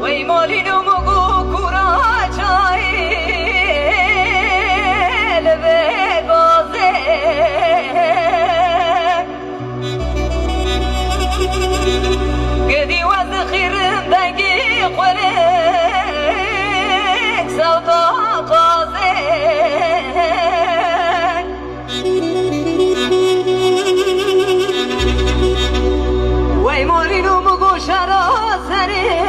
وی مالینو مگو کورا چای لبه بازه گدی وز خیرم دنگی خورک سوتا قازه وی مالینو مگو شرا سره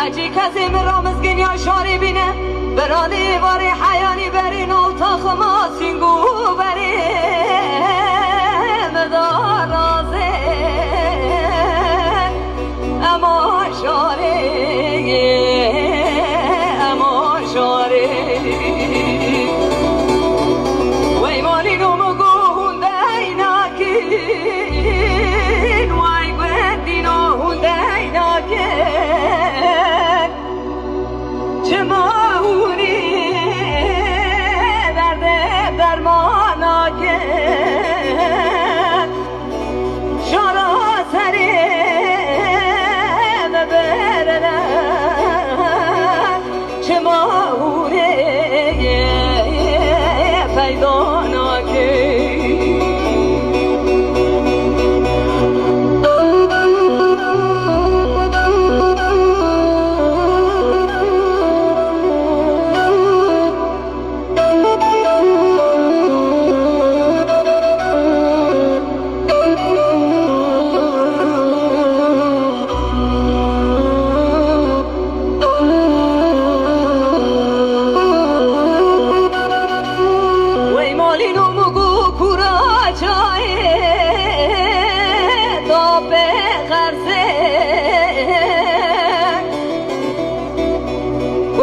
حجی کسی من رامزگین یا شاری بینه برانی واری حیانی برین و تا خماسینگو بری مدار رازه اما شاری اما شاری وی مالی نومگو هنده ایناکین وی گوندین و هنده ایناکین چه ماهونی درد درمانا که شارا سری ببرنه چه ماهونی پیدانا که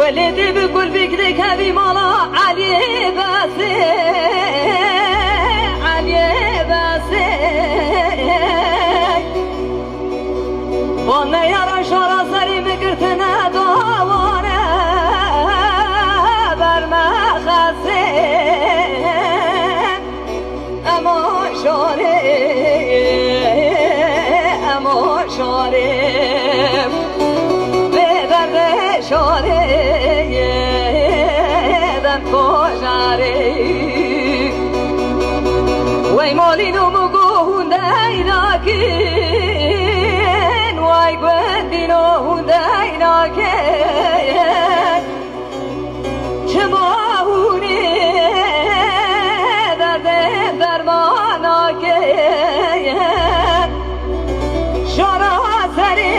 ولدي بقول بكرك هذه مالا علي باسي علي باسي وانا يا شارع سري مقرتنا دوانا برما خاسي اما شاري اما شاري بدرد شاري وی مالینو مگو هنده ایناکین وی گوندینو هنده ایناکین چه ماهونی درد درمانا که شارا سری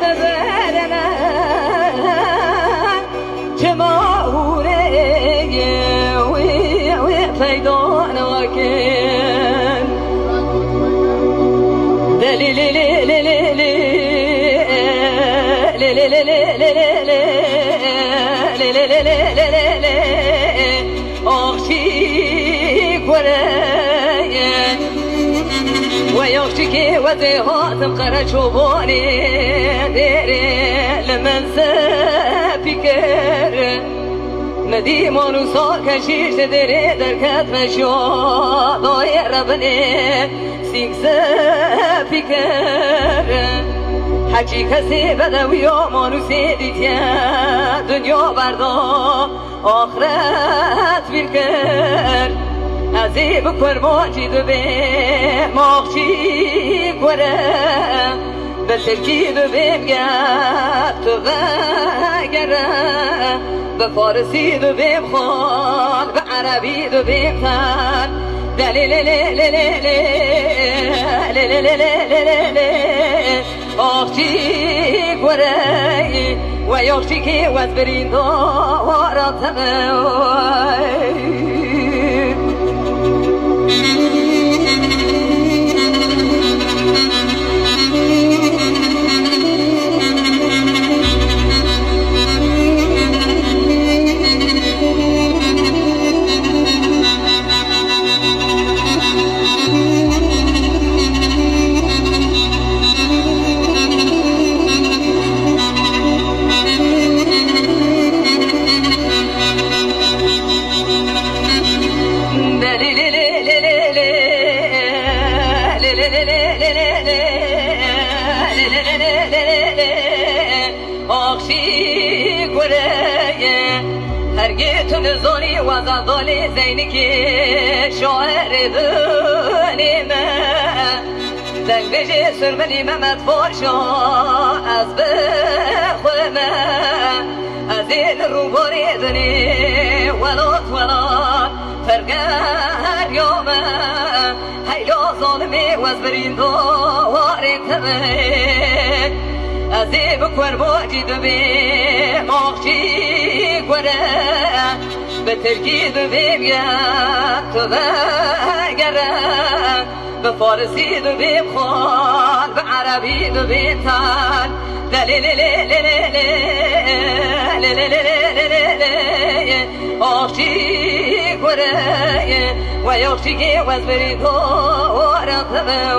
ببرنه چه ماهونی پیدا نکن دلی لی لی لی لی لی لی لی لی لی لی آخشی کوره و یاخشی که وزه هاتم قره چوبانی دیره لمن سپیکر ندیمان و ساکشیش دره در کتم شادای ربنه سیکس فکر حچی کسی بدوی و مانوسی دیتیه دنیا بردا آخرت بیرکر ازی بکر ماجی دو به ماخچی کره به ترکی دو بیم گب تو غگره به فارسی دو بیم خال به عربی دو بیم خال آخچی گوری و یاخچی که وز برین دارتمه آخشی گره هرگیتون زونی و زدالی زینی که شاعر دنیمه دنگ بجی سرمنی ممت فاشا از بخومه از این روباری دنی ولات فرقر یومه هیلا ظالمی و از برین دواری تبه از این بکن باجی دبیم آخشی گره به ترکی دبیم یا تو بگره به فارسی دبیم خال به عربی دبیم تن آخشی گره و یخشی که وز برید و رقبه